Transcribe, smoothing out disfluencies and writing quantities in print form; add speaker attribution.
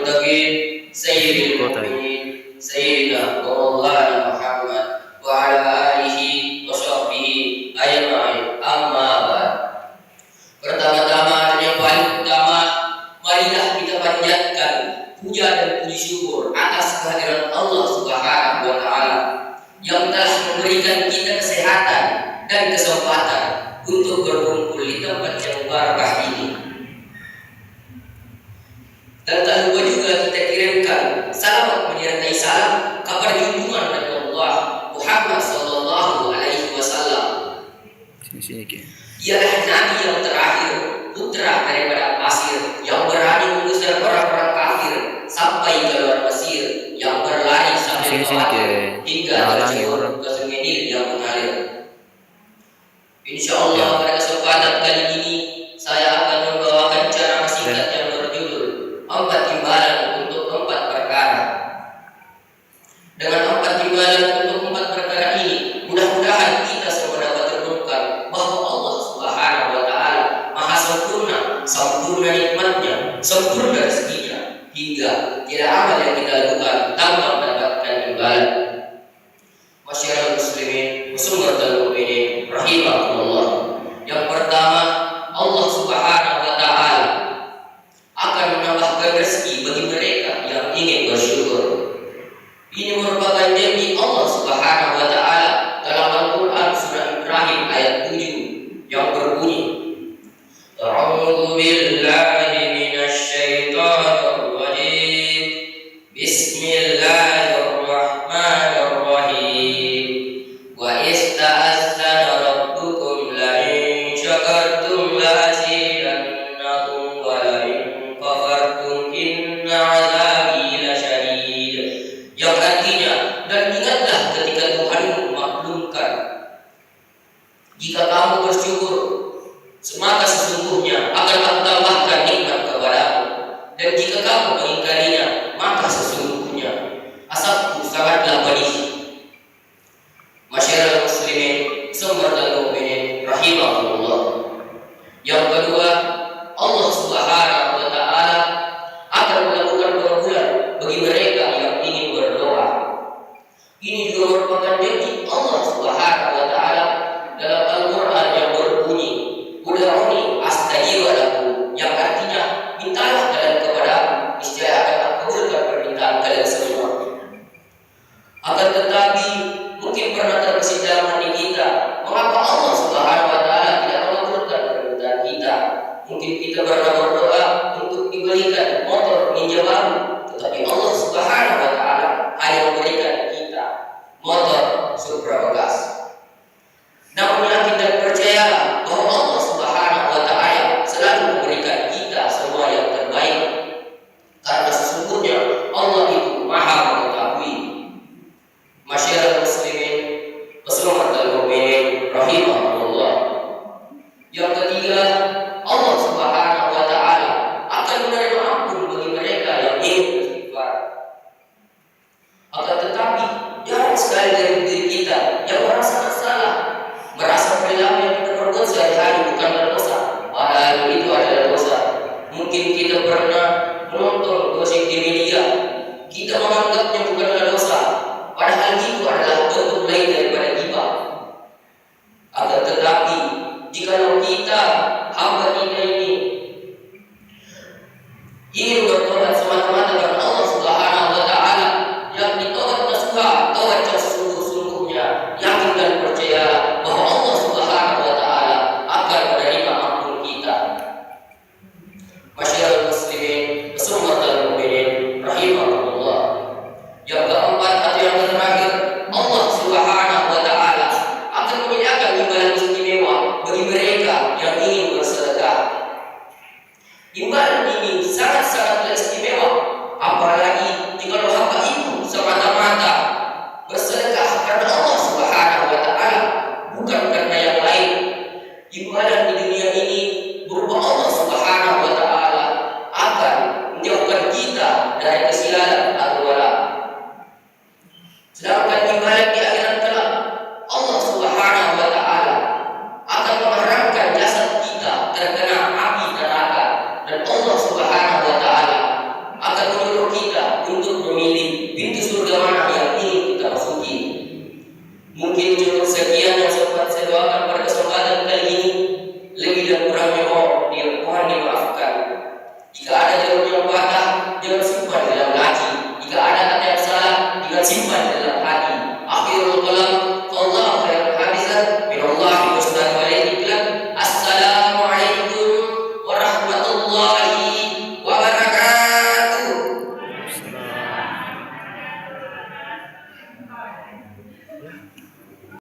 Speaker 1: المتقين سيد المؤمنين سيدنا مولانا محمد وعلى آله وصحبه أجمعين. Amma ba'd. Pertama-tama dan yang paling utama, marilah kita panjatkan puja dan puji syukur atas kehadiran Allah Subhanahu wa taala yang telah memberikan kita kesehatan dan kesempatan untuk berkumpul di tempat yang barakah ini. Dan tak lupa juga kita kirimkan salawat menyertai salam kabar junjungan Nabi Allah Muhammad sallallahu alaihi wasallam. Ialah nabi yang terakhir, putra daripada pasir yang berani mengusir orang-orang kafir sampai ke luar Mesir, yang berlari sampai ke Arab hingga terjun ke sungai Nil yang mengalir. Insyaallah pada kesempatan kali ini saya akan membawakan cara singkat yang berjudul 4 timbalan untuk 4 perkara. Dengan 4 timbalan untuk 4 perkara ini, mudah-mudahan kita semua dapat terbuka bahwa Allah Subhanahu wa taala Maha sempurna, sempurna nikmatnya, sempurna rezekinya, hingga tidak amal yang kita lakukan tanpa mendapatkan imbalan. Masyarakat muslimin, muslimatul mukminin rahimakumullah. Yang pertama, Allah Subhanahu wa taala akan menambahkan rezeki bagi mereka yang ingin bersyukur. Ini merupakan janji Allah Subhanahu wa taala dalam Al-Qur'an surah Ibrahim ayat 7 yang berbunyi, A'udzu billahi minasy syaithanir rajim. Bismillahirrahmanirrahim. Wa ista'adzana rabbukum la in syakartum la azidannakum wa la in kafartum inna 'adzabi lasyadid. Yang artinya, dan ingatlah ketika Tuhanmu memaklumkan, jika kamu bersyukur, maka sesungguhnya akan Aku tambahkan nikmat kepadamu, dan jika kamu mengingkarinya, maka sesungguhnya azabku sangatlah pedih. Masyarakat muslimin, sumberul mukminin rahimahullah. Yang kedua, Allah Subhanahu wa taala akan melakukan perbulan bagi mereka yang ingin berdoa. Ini juga merupakan janji Allah Subhanahu wa taala dalam Al-Qur'an yang berbunyi, Ud'uni astajib lakum, yang artinya mintalah kalian kepadaku, niscaya akan Aku kabulkan permintaan kalian semua. Akan tetapi mungkin pernah terbesit dalam hati kita, mengapa Allah Subhanahu wa taala tidak mengabulkan permintaan kita? Mungkin kita pernah berdoa untuk diberikan motor ninja baru, tetapi Allah Subhanahu wa taala hanya memberikan kita motor Supra bekas. Namun yakin dan percayalah bahwa Allah Subhanahu wa taala selalu memberikan kita semua yang terbaik, karena sesungguhnya Allah itu Maha mengetahui. Masyarakat muslimin, muslimatul mukminin rahimahullah. Yang ketiga, Allah Subhanahu wa taala akan menerima ampun bagi mereka yang ingin beristighfar. Akan tetapi jarang sekali dari diri kita yang merasa salah, merasa perilaku yang kita perbuat sehari-hari bukanlah dosa, padahal itu adalah dosa. Mungkin kita pernah menonton gosip di media, kita menganggapnya bukanlah dosa, padahal itu adalah bentuk lain daripada ghibah. Akan tetapi jikalau kita, hamba kita ini ingin bertobat semata-mata karena Allah Subhanahu wa taala, yang ditaubat nasuha, taubat yang sungguh-sungguhnya, yakin dan percaya bahwa Allah Subhanahu wa taala akan menerima ampun kita. Masyarakat muslimin, muslimatul mukminin rahimahullah. Yang keempat atau yang terakhir, Allah Subhanahu wa taala akan menyediakan imbalan istimewa bagi mereka yang ingin bersedekah. Imbalan ini sangat-sangat istimewa, apalagi jika hamba itu semata-mata bersedekah karena Allah Subhanahu wa taala, bukan karena yang lain. Imbalan di dunia ini berupa Allah Subhanahu wa taala akan menjauhkan kita dari kesialan atau wala. Sedangkan imbalan di akhirat kelak, Allah Subhanahu wa taala akan mengharamkan jasad kita terkena api neraka, dan Allah Subhanahu wa taala akan menyuruh simpan dalam hati. Akhirul kalam